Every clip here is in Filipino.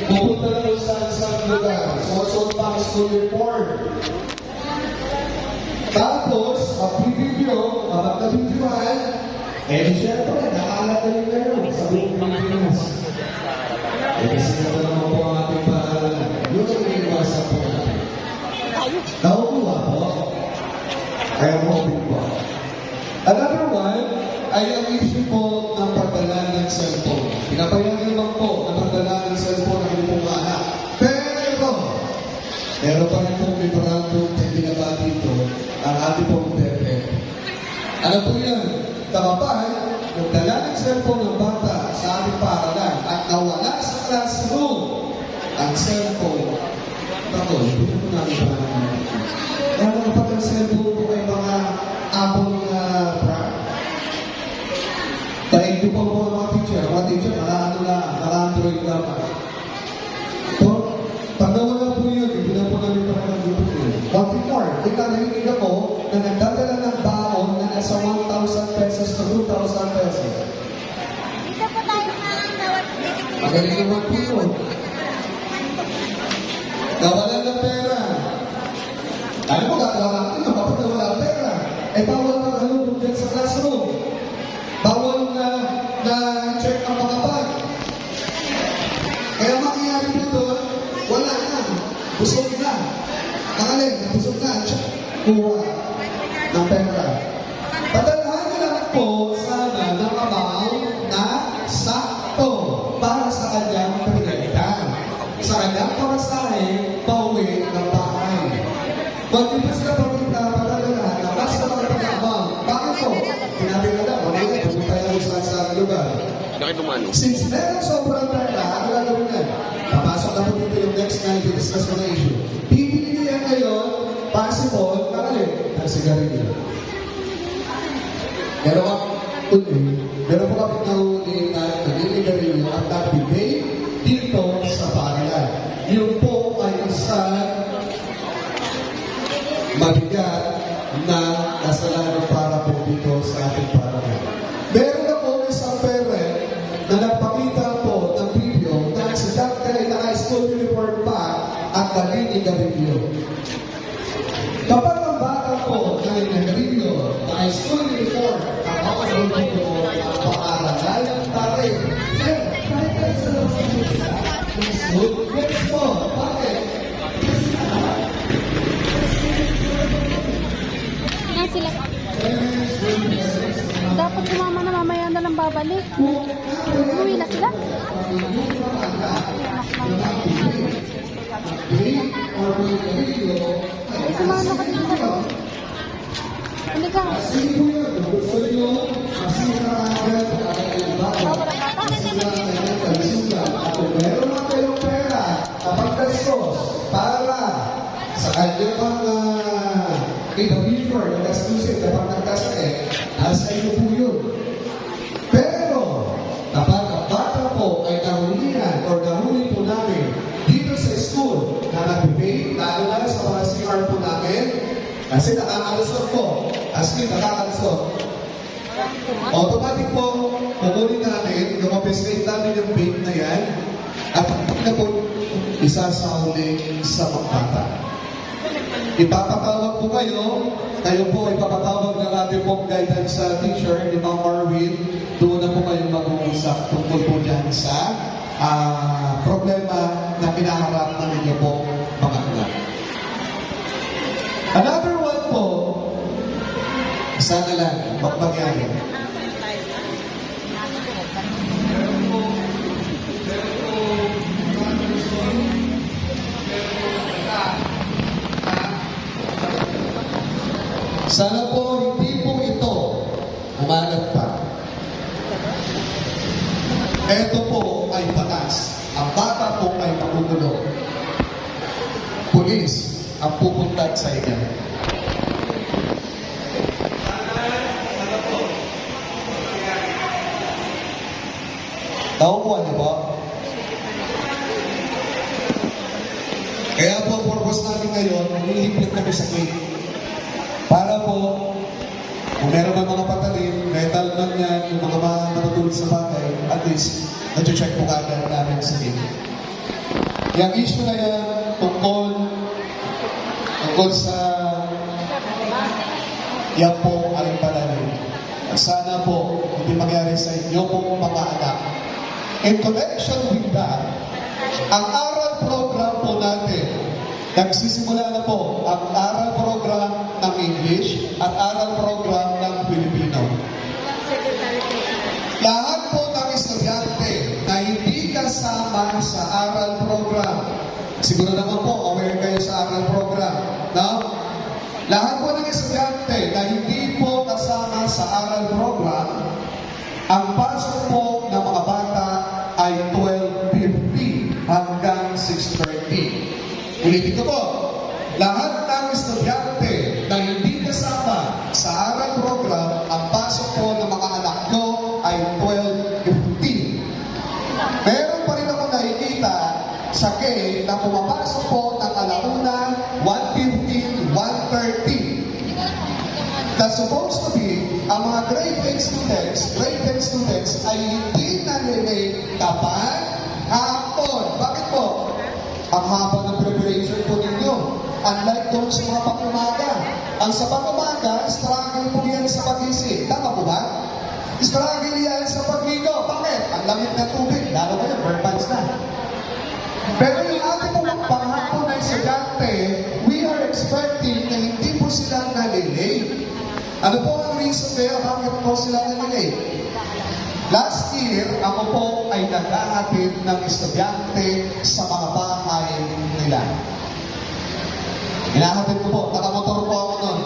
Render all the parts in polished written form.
pupunta na kung saan lugar. Suot pa ang school uniform. Tapos, mag-video, mag-videohan, eh, siyempre, nakaalat na rin kayo sa buong Pilipinas. Eh, kasi naman po ang ating paaralan. Yun ang iniwasan po natin. Nakukuha po. Kaya mo po. Another one ay ang issue po ng pagdala ng cellphone. Pinapayagan naman po ng pagdala ng cellphone ng inyong mga anak. Pero, meron pa rin pong memorandum na binaba dito ang ating pong pepe. Ano po yan? Tamapan, yung dala ng cellphone ng bata sa ating paaralan at nawala sa classroom ang cellphone. Ako, hindi po namin pa namin. Kaya mga kapag ang cellphone po ay mga Apple na brand. Dahil ito po mga teacher, Android naman. So, pag nawala po yun, hindi na po namin pa naman dito. What more, narinig ako na nagdadala ng baon na nasa 1,000 pesos to 2,000 pesos. Dito po tayo na Magaling naman po yun. Nawalan ng pera. Ano mo, gagawa natin yun kapag nawala ang pera. Eh, bawal na halong dyan sa classroom. Bawal na check ang mga bag. Kaya mangyayari po doon, wala na. Busog na. Pangaling, busog na. Kuha ng pera. Padalhan nyo lang po sana ng amount na sakto para sa kanyang pinagalitan. Sa kanyang pamasahe, pauwi ng bahay. Mag-ibas ka padalhan na basta magpag-amount. Bakit po? Sinabi na lang, mamaya, pumunta yung sa lugar. Since meron sobrang pera, ano gagawin yan? Papasok na po dito yung next na i-discuss ko na issue. Bibili niya ngayon, possible, nakalit, ng sigarilyo. Pero meron po kami nahuli na naninigarilyo at nagbibay dito sa paaralan. Yun po ay isang mabigat na kasalanan para po dito sa ating paaralan. Meron ako isang parent na nagpakita po ng video na si Dr. ay naka-school uniform pa at naninigarilyo. Kapag ang bata po naninigarilyo, naka-school uniform, ang mga po ang paaralan, tayo, kahit kayo sa school, yes po, bakit? Nga sila. Dapat sumama na mamaya na lang babalik. Uwi na sila. Ay, sumama ka dito sa loob. Hindi ka. Meron na kayong pera kapag gastos para sa kanyang mga individual na gastusin kapag nagkasakit, nasa iyo po yun. Pero, kapag ang bata po ay nahulihan o nahuli po namin dito sa school na nagbibigay, lalo na sa mga CR po namin, kasi nakakalusot po. As in, nakakalusot. Automatic po, kukunin namin, yung namin yung bait na yan, at na po, isasahuli sa mga bata. Ipapatawag po kayo po ipapatawag ng ating pong guidance sa teacher, ni Ma'am Marvin, doon na po kayong mag-uusap tungkol po dyan sa problema na pinaharap ng inyo po mga anak. Another one po, sana lang, magpagyari. Sana po hindi po ito umalat pa. Ito po ay batas. Ang bata po ay magugulo. Pulis ang pupunta sa inyo. Nakukuha niyo po? Kaya po ang purpose namin ngayon, humihigpit kami sa gate. Para po, kung meron ng mga patalim, metal man yan, yung mga matutulog sa bagay, at least, na-check po kagad namin sa gate. Yung issue na yan tungkol sa yan po ay palalim. At sana po hindi mangyari sa inyo pong mga anak. In connection with that, ang aral program po natin, nagsisimula na po ang aral program ng English at aral program ng Filipino. Lahat po ng estudyante na hindi kasama sa aral program, siguro naman po aware kayo sa aral program, no? Lahat po ng estudyante na hindi po kasama sa aral program, ang pasok po ng mga bata ay 12:50 hanggang 6:30. Ulitin ko po, lahat ng estudyante na hindi kasama sa aral program, ang pasok po ng mga anak nyo ay 12:50. Meron pa rin ako nakikita sa gate na pumapasok po ng alauna 1:15, 1:30. That's supposed to be, ang mga grade 10 students ay hindi nalilate kapag hapon. Bakit po? Ang haba ng preparation po ninyo. Unlike doon sa mga pang-umaga. Ang sa pang-umaga, struggle po yan sa pag-isip. Tama po ba? Struggle yan sa pagligo. Bakit? Ang lamig na tubig. Lalo kayo, burn pants na. Pero yung ating pong panghapon na estudyante, we are expecting na hindi po sila nalilate. Ano po ang reason kaya bakit po sila nalilate? Last year, ako po ay naghahatid ng estudyante sa mga bahay nila. Hinahatid ko po, nakamotor po ako noon.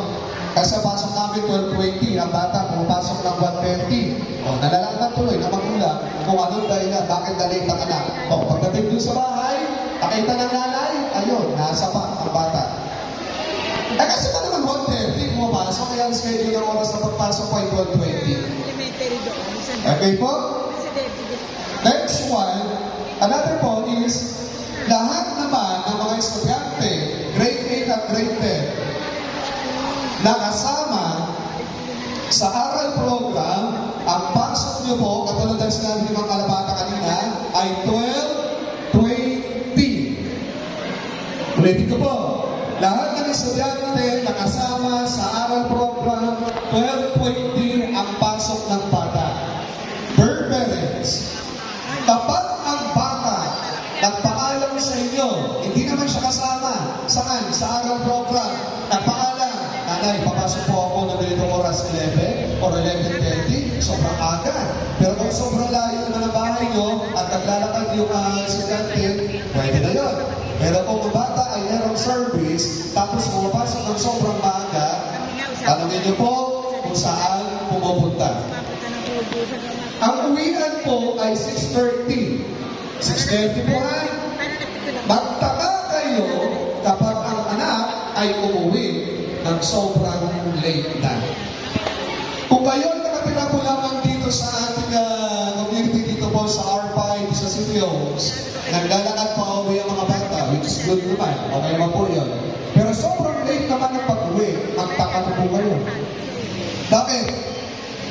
Kasi pasok namin 12:20, ang bata pumapasok ng 1:30. O, nalalaman tuloy na magulang kung anong dahilan, bakit na-late ang anak. O, pagdating doon sa bahay, nakita ng nanay, ayun, nasa pa ang bata. Eh kasi pa naman 1:30 pumapasok, kaya ang schedule ng oras na pagpasok ko ay 12:20. Okay po? Next one, another point is, lahat naman ng mga estudyante, grade 8 at grade 10, na kasama sa aral program, ang pasok nyo po, katulad ng sinabi ng mga kalabata kanina, ay 12:20. Ulitin ko po, lahat ng estudyante na kasama sa aral program, 12:20 ang pasok ng bata. Bird parents, kapag ang bata nagpaalam sa inyo, hindi naman siya kasama, saan? Sa aral program, nagpaalam, nanay, papasok po ako ng ganitong oras 11 or 11:30, sobrang aga. Pero kung sobrang layo naman ang bahay nyo at naglalakad yung estudyante, pwede na yun. Pero kung ang bata ay merong service, tapos pumapasok ng sobrang maaga, tanongin nyo po kung saan pumupunta. Ang uwian po ay 6:30. 6:30 po ha. Magtaka kayo kapag ang anak ay umuwi ng sobrang late na. Kung kayo nakatira po lamang dito sa ating community dito po sa R5, sa City Homes, naglalakad pa uwi ang mga bata, which is good naman. Okay naman po yun. Pero sobrang late naman ang pag-uwi. Magtaka po kayo. Bakit?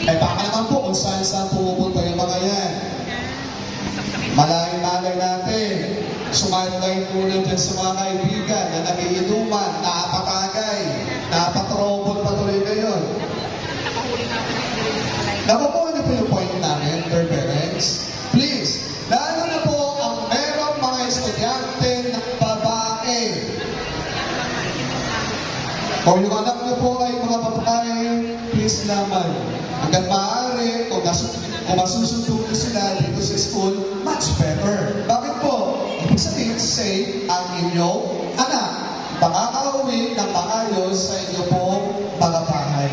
Eh baka naman po kung saan pumupunta yung mga yan. Malay natin, sumalay muna dyan sa mga kaibigan na nagiinuman, napatagay, napatrobol patuloy ngayon. Nakukuha niyo po yung point namin, dear parents. Please, lalo na po ang merong mga estudyante ng babae. Kung yung anak niyo po ay mga babae, please naman, hanggang maaari, kung masusunod niyo sila dito sa school, much better. Bakit po? Ibig sabihin, safe ang inyong anak. Makakauwi ng maayos sa inyo po mga bahay.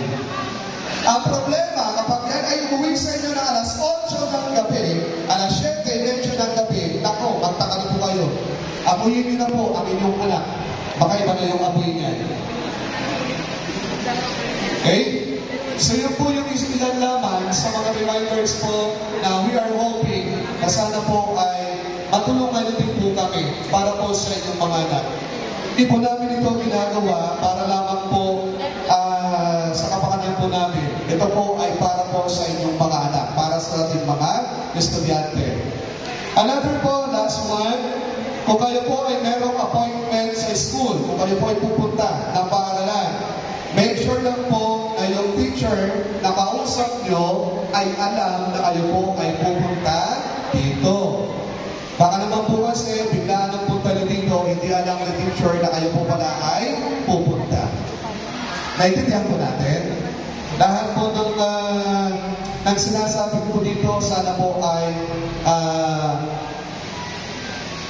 Ang problema, kapag yan ay umuwi sa inyo na alas 8 ng gabi, alas 7:30 ng gabi, nako, magtaka na po kayo. Amuyin niyo na po ang inyong anak. Baka iba na yung amoy niya. Okay? So yun po yung ilan lamang sa mga reminders po na we are hoping na sana po ay matulungan din po kami para po sa inyong mga anak. Hindi po namin ito ginagawa para lamang po sa kapakanan po namin. Ito po ay para po sa inyong mga anak, para sa ating mga estudyante. Another po, last one, Kung kayo po ay merong appointment sa school, kung kayo po ay pupunta ng paaralan, make sure lang po na yung teacher na kausap nyo ay alam na kayo po ay pupunta dito. Baka naman po kasi biglaan ang punta nyo dito, hindi alam ng teacher na kayo po pala ay pupunta. Naintindihan po natin? Lahat po ng sinasabi ko dito, sana po ay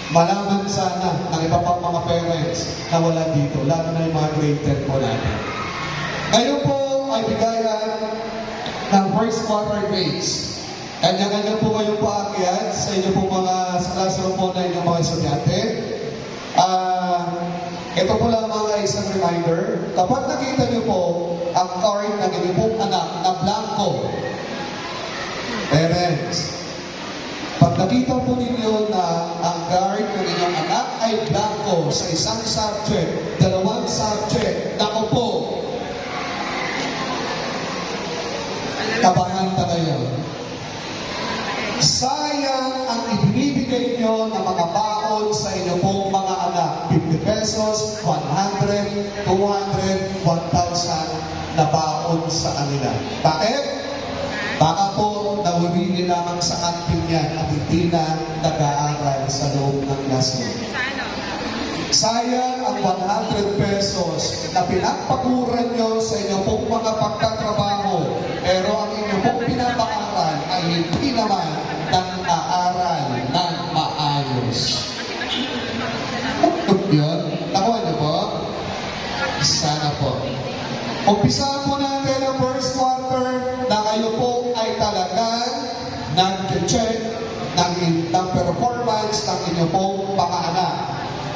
malaman sana ng iba pang mga parents na wala dito, lalo na yung mga grade 10 po natin. Ngayon po ay bigayan ng first quarter grades. Kanya-kanya po kayong paakyat sa inyo po sa classroom po na inyong mga estudyante. Ito po lang mga isang reminder. Kapag nakita niyo po ang card ng inyong pong anak na blanco, parents, pag nakita po ninyo na ang card ng inyong anak ay blanco sa isang subject, dalawang subject, naku po, kabahan kayo. Sayang ang ibinibigay nyo ng mga baon sa inyo pong mga anak. 50 pesos, 100, 200, 1,000 na baon sa kanila. Bakit? Baka po nawili lamang sa kantin yan at hindi na nag-aaral sa loob ng classroom. Sayang ang 100 pesos na pinagpaguran nyo sa inyo pong mga pagtatrabaho, pero ang inyo pong pinapaaral ay hindi naman nang-aaral ng maayos. Yun? Nakuha niyo po? Sana po. Umpisa po natin ang first quarter na kayo po ay talagang nag-check ng performance ng inyo pong mga anak.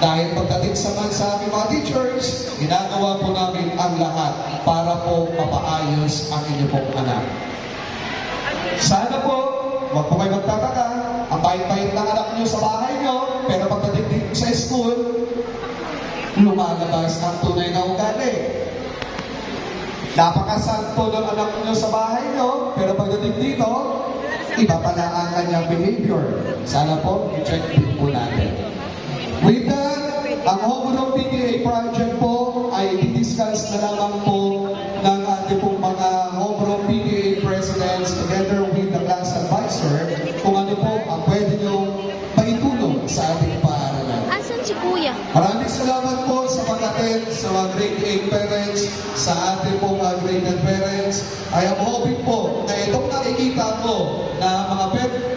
Dahil pagdating sa aming mga teachers, ginagawa po namin ang lahat para po mapaayos ang inyo pong anak. Sana po, huwag po kayo magtataka, ang bait-bait ng anak niyo sa bahay niyo, pero pagdating dito sa school, lumalabas ang tunay na ugali. Napakasanto ng anak niyo sa bahay niyo, pero pagdating dito, iba pala ang kanyang behavior. Sana po, i-check din po natin. With that, ang Homeroom PTA project po ay i-discuss na lamang po ng ating pong mga Homeroom PTA presidents together with the class advisor kung ano po ang pwede nyo maitulong sa ating paaralan. Asan si Kuya? Maraming salamat po sa pag-attend sa mga grade 8 parents, sa ating pong mga grade 10 parents. I am hoping po na itong nakikita ko na mga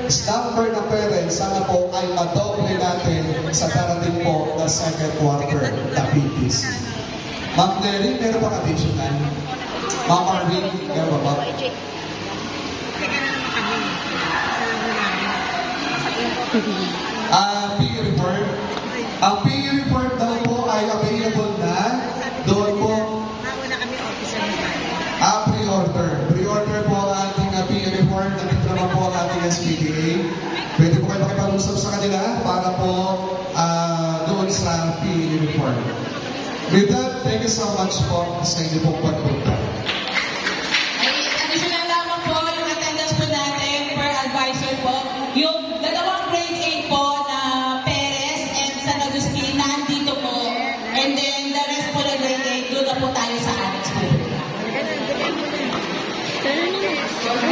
number ng parents, sana po ay madoble natin sa darating po na second quarter na PTC. Ma'am Nelly, meron ba additional? Ma'am Arvin, meron ba ba? PE report. Ang PE report daw po ay available na doon po. Pre-order. Pre-order po ang ating PE report. Nandito naman po ang ating SPTA. Pwede po kayo makipag-usap sa kanila para po doon sa PE report. With that, thank you so much po sa inyo pong pagpunta.